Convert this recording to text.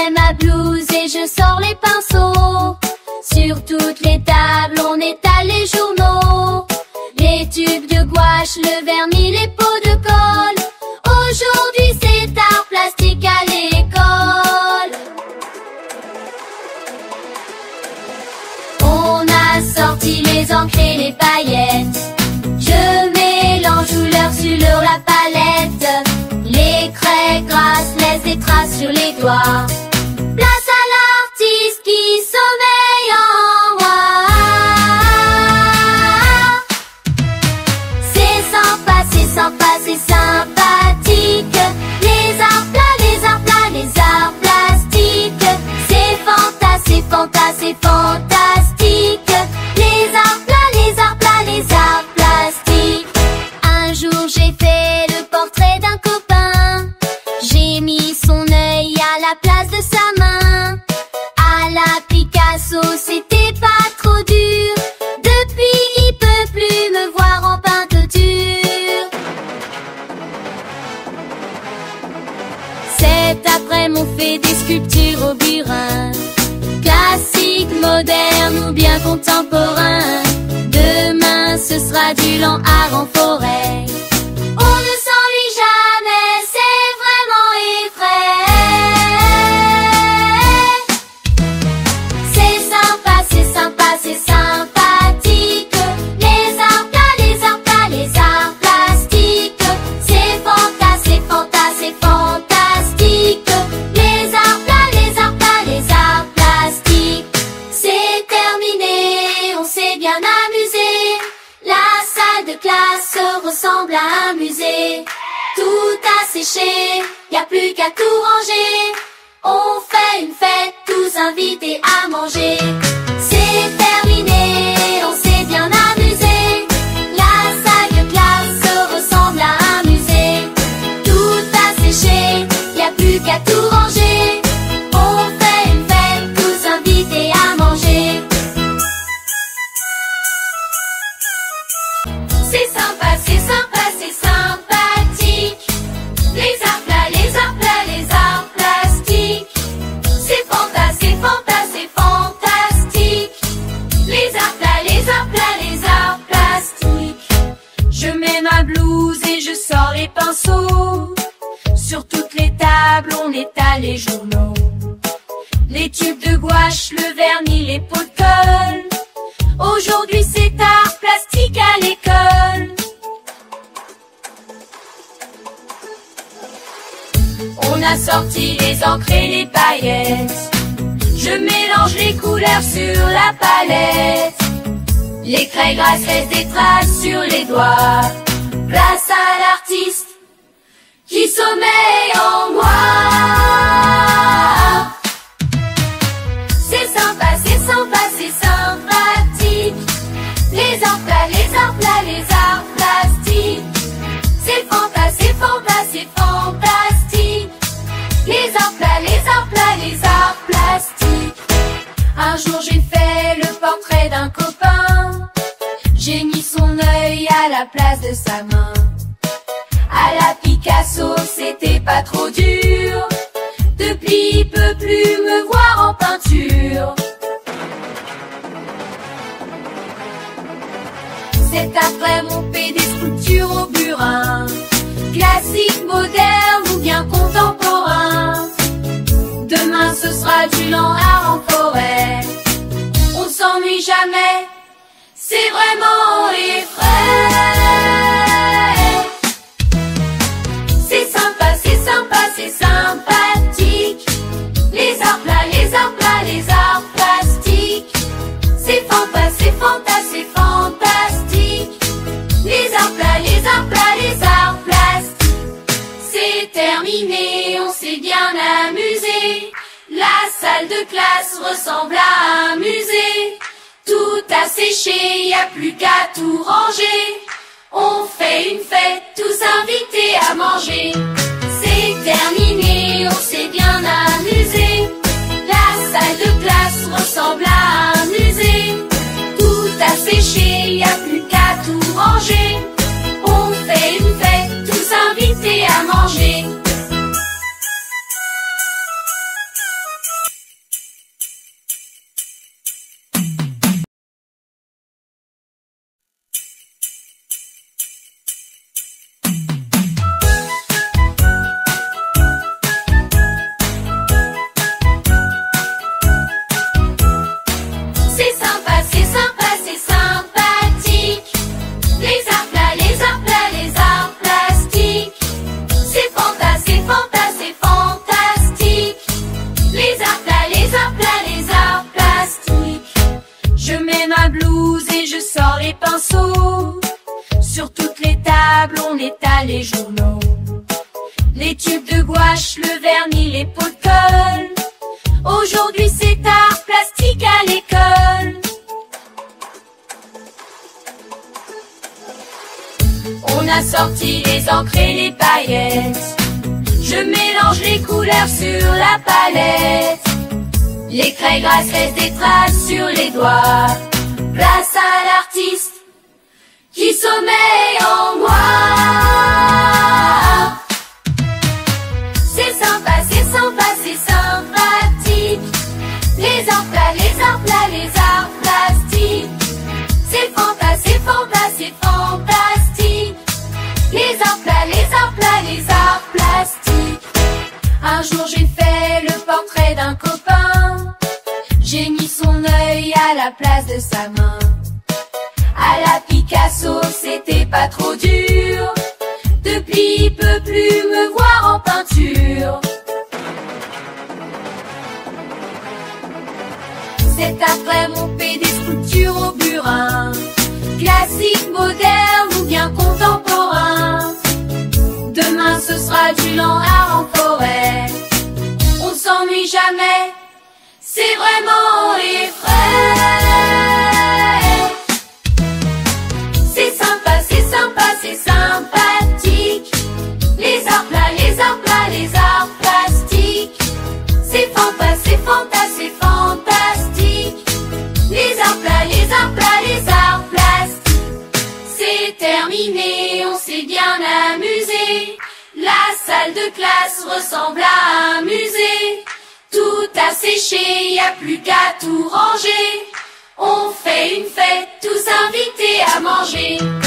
mets ma blouse et je sors les pinceaux. Sur toutes les tables on étale les journaux, les tubes de gouache, le vernis, les pots de colle. Aujourd'hui c'est art plastique à l'école. On a sorti les encres et les paillettes. Je mélange couleurs sur la palette. Les craies grasses laissent des traces sur les doigts. Place à l'artiste qui sommeille en moi. C'est sympa, c'est sympa, c'est sympathique. Les arts plats, les arts plats, les arts plastiques. C'est fantastique, c'est fantastique, c'est fantastique. Les arts plats, les arts plats, les arts plastiques. Un jour j'ai fait le portrait d'un copain. J'ai mis son œil à la place de sa main. À la Picasso, c'était pas trop dur. Depuis, il peut plus me voir en peinture. Cet après-midi, on fait des sculptures au burin. Classique, moderne ou bien contemporain. Demain, ce sera du lent art en forêt. On ne s'ennuie jamais, c'est vraiment effray. C'est sympa, c'est sympa, c'est sympathique. Les arts plats, les arts plats, les arts plastiques. C'est fantastique, c'est fantastique, c'est fantastique. Les arts plats, les arts plats, les arts plastiques. C'est terminé, on s'est bien amusé. La salle de classe ressemble à un musée. Tout a séché, y a plus qu'à tout ranger. On fait une fête, tous invités à manger. C'est terminé, on s'est bien amusé. La salle de classe ressemble à un musée. Tout a séché, y a plus qu'à tout ranger. On fait une fête, tous invités à manger. C'est sympa, c'est sympa, c'est sympathique. Les arts plats, les arts plats, les arts plastiques. C'est fantastique, fantastique, fantastique. Les arts plats, les arts plats, les arts plastiques. Je mets ma blouse et je sors les pinceaux. Sur toutes les tables, on étale les journaux. Les tubes de gouache, le vernis, les pots de colle. Aujourd'hui, c'est art plastique à l'école. On a sorti les encres et les paillettes. Je mélange les couleurs sur la palette. Les craies grasses laissent des traces sur les doigts. Place à l'artiste qui sommeille en moi. C'est sympa, c'est sympa, c'est sympathique. Les arts plats, les arts plats, les arts plastiques. C'est fantastique, c'est fantastique, c'est fantastique. Les arts plats, les arts plats, les arts plastiques. Un jour j'ai fait le portrait d'un copain. J'ai mis son œil à la place de sa main. À la Picasso, c'était pas trop dur. Depuis, il peut plus me voir en peinture. Cet après-midi, on fait des sculptures au burin. Classique, moderne ou bien contemporain. Demain, ce sera du lent art en forêt. On s'ennuie jamais, c'est vraiment effray. C'est sympa, c'est sympa, c'est sympathique. Les arts plats, les arts plats, les arts plastiques. C'est fantastique, c'est fantastique, c'est fantastique. Les arts plats, les arts plats, les arts plastiques. C'est terminé, on s'est bien amusé. La salle de classe ressemble à un musée. Tout a séché, y a plus qu'à tout ranger. On fait une fête, tous invités à manger. C'est terminé, on s'est bien amusé. La salle de classe ressemble à un musée. Tout a séché, y a plus qu'à tout ranger. On fait une fête, tous invités à manger. les pinceaux. Sur toutes les tables, on étale les journaux. Les tubes de gouache, le vernis, les pots de colle. Aujourd'hui, c'est art plastique à l'école. On a sorti les encres et les paillettes. Je mélange les couleurs sur la palette. Les craies grasses laissent des traces sur les doigts. Place à l'artiste qui sommeille en moi. C'est sympa, c'est sympa, c'est sympathique. Les arts plats, les arts plats, les arts plastiques. C'est fantastique, c'est fantastique, c'est fantastique. Les arts plats, les arts plats, les arts plastiques. Un jour j'ai fait le portrait d'un copain. J'ai mis son œil à la place de sa main. À la Picasso, c'était pas trop dur. Depuis, il peut plus me voir en peinture. Cet après, on fait des sculptures au burin. Classique, moderne ou bien contemporain. Demain, ce sera du lent art en forêt. On s'ennuie jamais, c'est vraiment effrayant. C'est sympa, c'est sympa, c'est sympathique. Les arts plats, les arts plats, les arts plastiques. C'est fantastique, c'est fantastique, c'est fantastique. Les arts plats, les arts plats, les arts plastiques. C'est terminé, on s'est bien amusé. La salle de classe ressemble à un musée. Tout a séché, y a plus qu'à tout ranger. On fait une fête, tous invités à manger.